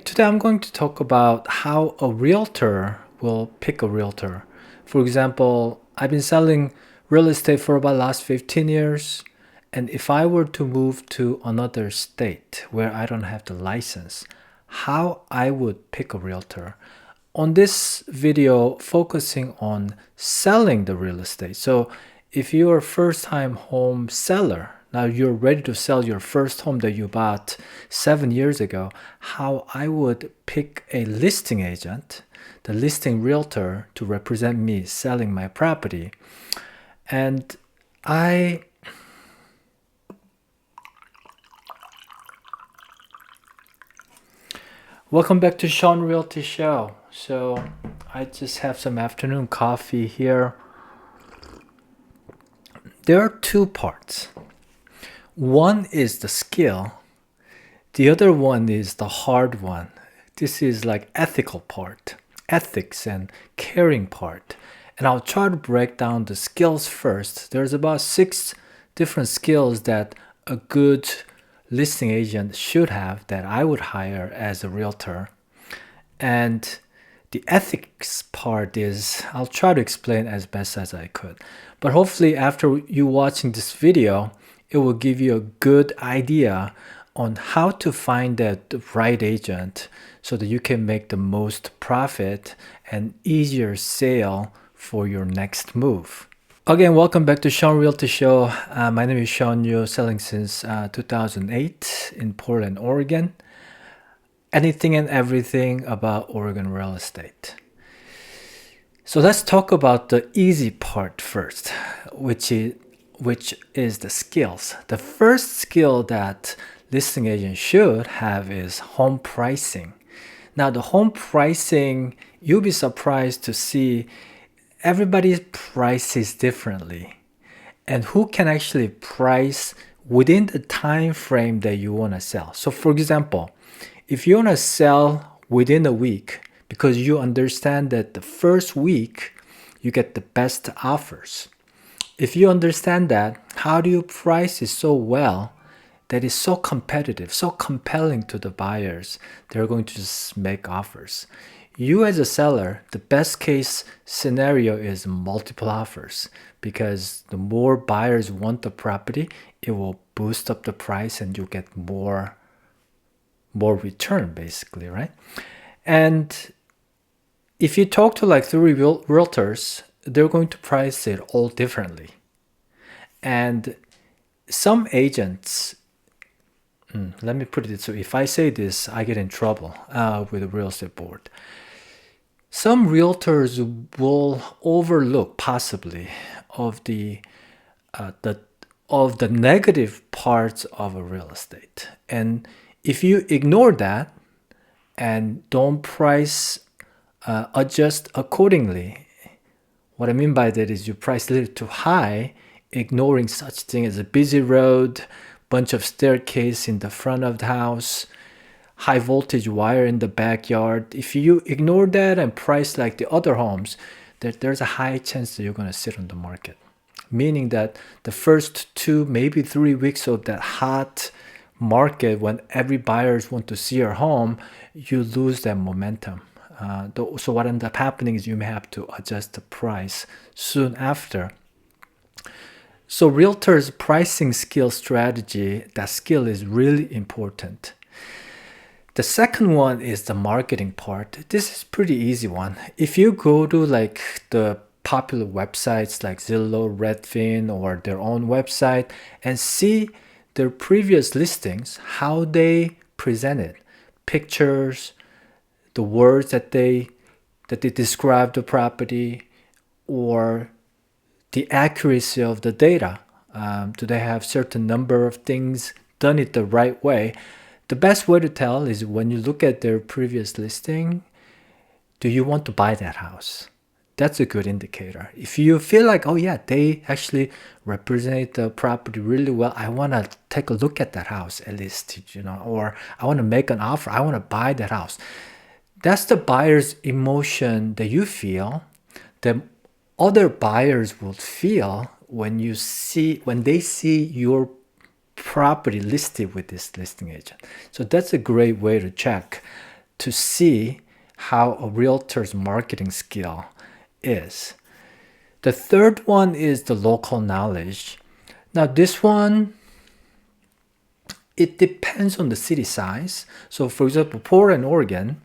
Today I'm going to talk about how a realtor will pick a realtor. For example, I've been selling real estate for about the last 15 years, and if I were to move to another state where I don't have the license, how I would pick a realtor. On this video, focusing on selling the real estate. So if you're a first-time home seller, now you're ready to sell your first home that you bought 7 years ago, how I would pick a listing agent, the listing realtor, to represent me selling my property. And I Welcome back to Shawn Realty Show. So I just have some afternoon coffee here. There are two parts. One is the skill. The other one is the hard one. This is like ethical part, ethics and caring part. And I'll try to break down the skills first. There's about 6 different skills that a good listing agent should have that I would hire as a realtor. And the ethics part is, I'll try to explain as best as I could. But hopefully after you watching this video, it will give you a good idea on how to find that right agent so that you can make the most profit and easier sale for your next move. Again, welcome back to Shawn Realty Show. My name is Shawn Yu, selling since 2008 in Portland, Oregon. Anything and everything about Oregon real estate. So let's talk about the easy part first, which is the skills. The first skill that listing agent should have is home pricing. Now the home pricing, you'll be surprised to see everybody's prices differently, and who can actually price within the time frame that you want to sell. So for example, if you want to sell within a week, because you understand that the first week you get the best offers. If you understand that, how do you price it so well that is so competitive, so compelling to the buyers, they're going to just make offers. You as a seller, the best case scenario is multiple offers, because the more buyers want the property, it will boost up the price and you get more return basically, right? And if you talk to like 3 realtors, they're going to price it all differently. And some agents, let me put it this way, if I say this, I get in trouble with the real estate board. Some realtors will overlook possibly of the negative parts of a real estate. And if you ignore that and don't price adjust accordingly, what I mean by that is you price a little too high, ignoring such thing as a busy road, bunch of staircase in the front of the house, high voltage wire in the backyard. If you ignore that and price like the other homes, there's a high chance that you're going to sit on the market. Meaning that the first 2, maybe 3 weeks of that hot market, when every buyers want to see your home, you lose that momentum. So what ends up happening is you may have to adjust the price soon after. So realtors' pricing skill strategy, that skill is really important. The second one is the marketing part. This is pretty easy one. If you go to like the popular websites like Zillow, Redfin, or their own website and see their previous listings, how they presented, pictures, the words that they describe the property, or the accuracy of the data. Do they have certain number of things done it the right way? The best way to tell is when you look at their previous listing, do you want to buy that house? That's a good indicator. If you feel like, oh yeah, they actually represent the property really well, I want to take a look at that house at least, or I want to make an offer, I want to buy that house. That's the buyer's emotion that you feel, that other buyers will feel when they see your property listed with this listing agent. So that's a great way to check. to see how a realtor's marketing skill is. The third one is the local knowledge. Now this one, it depends on the city size. So for example, Portland, Oregon,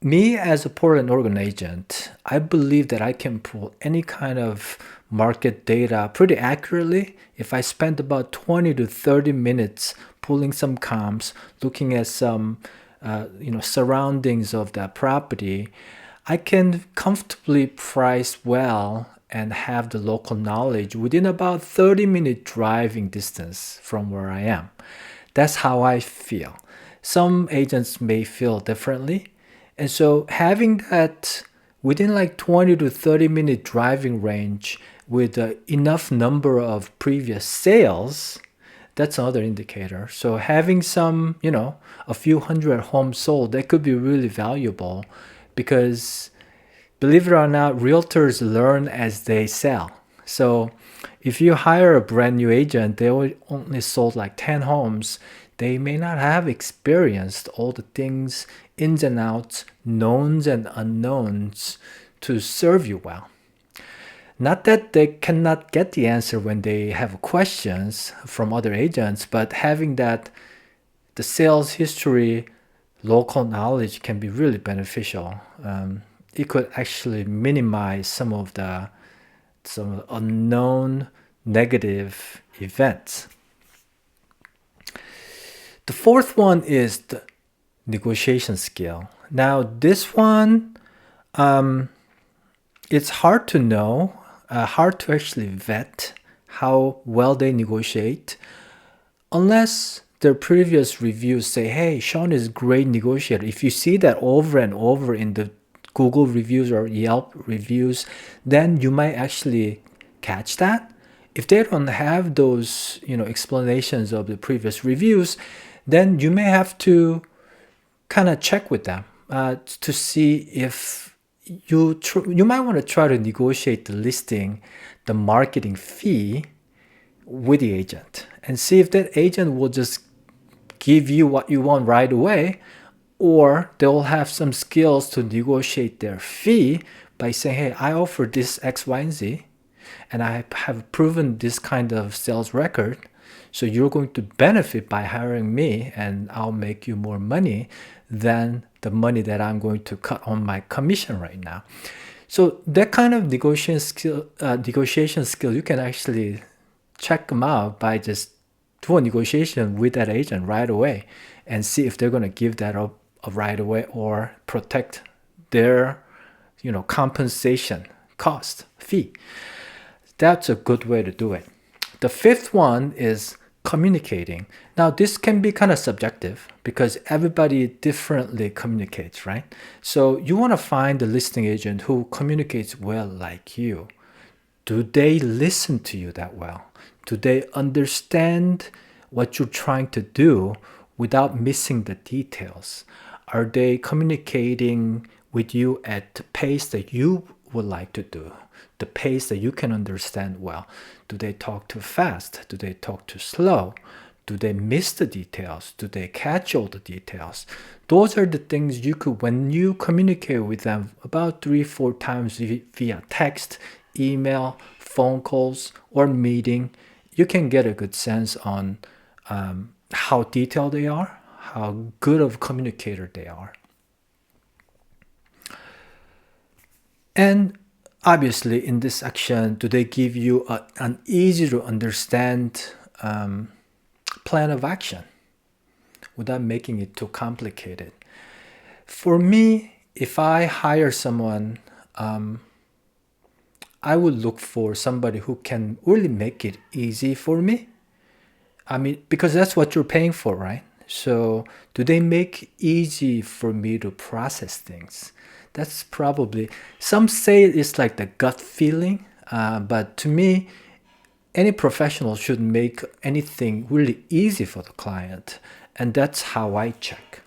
me as a Portland, Oregon agent, I believe that I can pull any kind of market data pretty accurately if I spend about 20 to 30 minutes pulling some comps, looking at some surroundings of that property. I can comfortably price well and have the local knowledge within about 30-minute driving distance from where I am. That's how I feel. Some agents may feel differently. And so having that within like 20 to 30-minute driving range with enough number of previous sales, that's another indicator. So having some, a few hundred homes sold, that could be really valuable because believe it or not, realtors learn as they sell. So if you hire a brand new agent, they only sold like 10 homes, they may not have experienced all the things, ins and outs, knowns and unknowns to serve you well. Not that they cannot get the answer when they have questions from other agents, but having that, the sales history, local knowledge can be really beneficial. It could actually minimize some unknown negative events. The fourth one is the negotiation skill. Now this one, it's hard to know, hard to actually vet how well they negotiate unless their previous reviews say, hey, Shawn is a great negotiator. If you see that over and over in the Google reviews or Yelp reviews, then you might actually catch that. If they don't have those, explanations of the previous reviews, then you may have to kind of check with them to see if you might want to try to negotiate the listing, the marketing fee with the agent and see if that agent will just give you what you want right away, or they'll have some skills to negotiate their fee by saying, hey, I offer this X, Y, and Z, and I have proven this kind of sales record. So you're going to benefit by hiring me, and I'll make you more money than the money that I'm going to cut on my commission right now. So that kind of negotiation skill, you can actually check them out by just do a negotiation with that agent right away and see if they're going to give that up right away or protect their compensation cost fee. That's a good way to do it. The fifth one is communicating. Now this can be kind of subjective because everybody differently communicates, right? So you want to find the listing agent who communicates well like you. Do they listen to you that well? Do they understand what you're trying to do without missing the details? Are they communicating with you at the pace that you would like to do, the pace that you can understand well? Do they talk too fast? Do they talk too slow? Do they miss the details? Do they catch all the details? Those are the things you could, when you communicate with them about 3-4 times via text, email, phone calls, or meeting, you can get a good sense on how detailed they are, how good of a communicator they are. And obviously in this section, do they give you an easy to understand plan of action without making it too complicated? For me, if I hire someone, I would look for somebody who can really make it easy for me. I mean, because that's what you're paying for, right? So do they make easy for me to process things? That's probably, some say it's like the gut feeling, but to me, any professional should make anything really easy for the client. And that's how I check.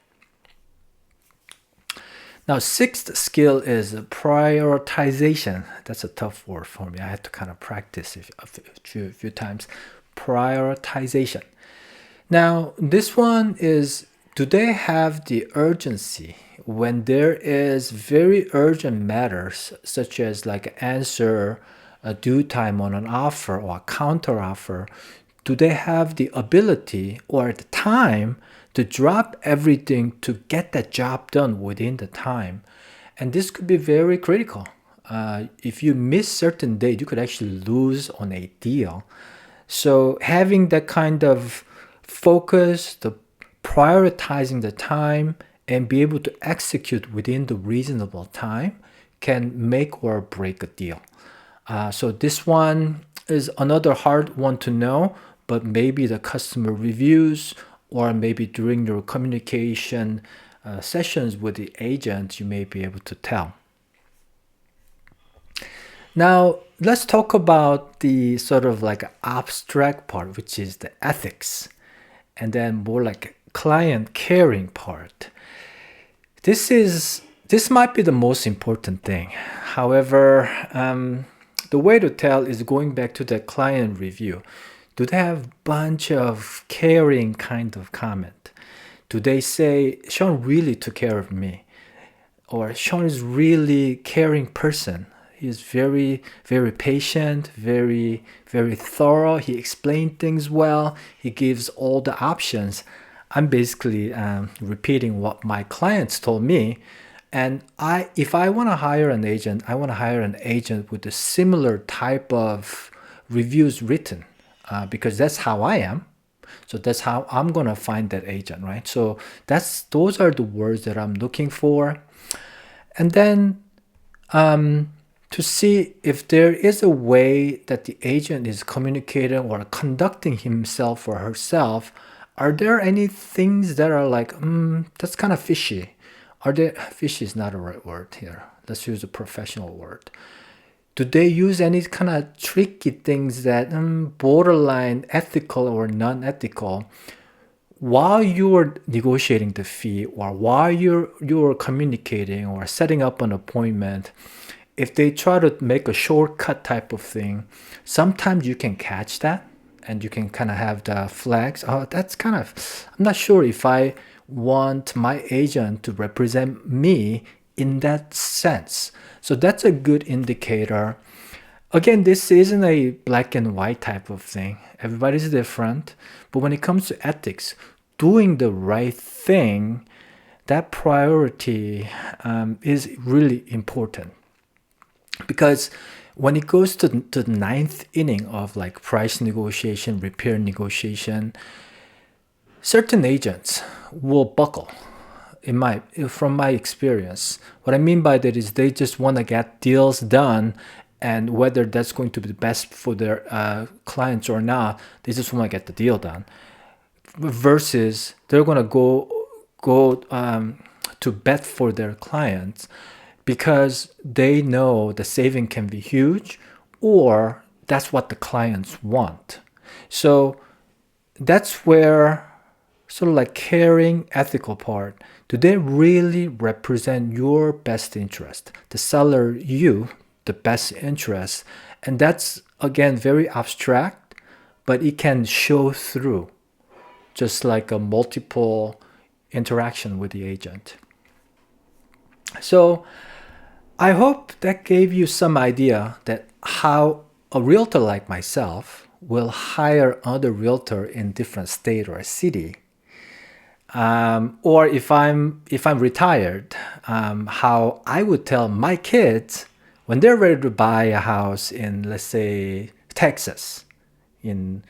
Now, sixth skill is prioritization. That's a tough word for me. I had to kind of practice a few times. Prioritization. Now, this one is do they have the urgency when there is very urgent matters such as like answer a due time on an offer or a counter offer? Do they have the ability or the time to drop everything to get that job done within the time? And this could be very critical. If you miss certain date, you could actually lose on a deal. So having that kind of focus, the prioritizing the time and be able to execute within the reasonable time can make or break a deal. So this one is another hard one to know, but maybe the customer reviews or maybe during your communication sessions with the agent, you may be able to tell. Now, let's talk about the sort of like abstract part, which is the ethics, and then more like client caring part. This might be the most important thing. However, the way to tell is going back to the client review. Do they have bunch of caring kind of comment? Do they say, Shawn really took care of me? Or Shawn is really caring person. He's very, very patient, very, very thorough. He explained things well. He gives all the options. I'm basically repeating what my clients told me. And if I want to hire an agent, I want to hire an agent with a similar type of reviews written because that's how I am. So that's how I'm going to find that agent, right? So those are the words that I'm looking for. And then to see if there is a way that the agent is communicating or conducting himself or herself, are there any things that are like, that's kind of fishy? Fishy is not a right word here. Let's use a professional word. Do they use any kind of tricky things that borderline ethical or non-ethical while you're negotiating the fee or while you're communicating or setting up an appointment? If they try to make a shortcut type of thing, sometimes you can catch that and you can kind of have the flags. Oh, that's kind of, I'm not sure if I want my agent to represent me in that sense. So that's a good indicator. Again, this isn't a black and white type of thing. Everybody's different. But when it comes to ethics, doing the right thing, that priority is really important. Because when it goes to the ninth inning of like price negotiation, repair negotiation, certain agents will buckle. From my experience, what I mean by that is they just want to get deals done, and whether that's going to be the best for their clients or not, they just want to get the deal done. Versus they're going to go to bet for their clients because they know the saving can be huge, or that's what the clients want. So that's where sort of like caring, ethical part. Do they really represent your best interest? The seller, you, the best interest. And that's, again, very abstract, but it can show through just like a multiple interaction with the agent. So I hope that gave you some idea that how a realtor like myself will hire other realtor in different state or city. Or if I'm retired, how I would tell my kids when they're ready to buy a house in, let's say, Texas, in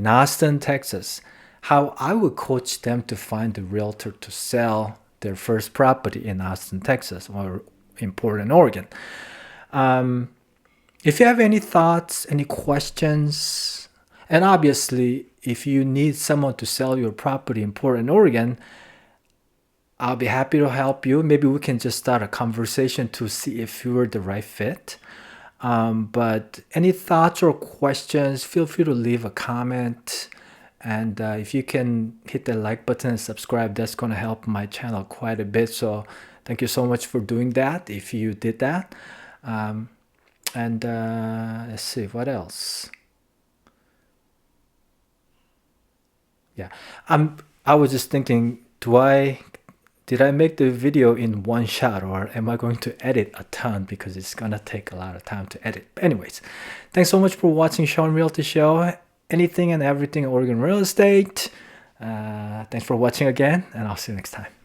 Austin, Texas, how I would coach them to find a realtor to sell their first property in Austin, Texas, or in Portland, Oregon. If you have any thoughts, any questions, and obviously, if you need someone to sell your property in Portland, Oregon, I'll be happy to help you. Maybe we can just start a conversation to see if you're the right fit. But any thoughts or questions, feel free to leave a comment. And if you can hit the like button and subscribe, that's going to help my channel quite a bit. So thank you so much for doing that if you did that. And let's see, what else? Yeah, I was just thinking did I make the video in one shot, or am I going to edit a ton because it's gonna take a lot of time to edit? But anyways, thanks so much for watching Shawn Realty Show. Anything and everything Oregon real estate. Thanks for watching again, and I'll see you next time.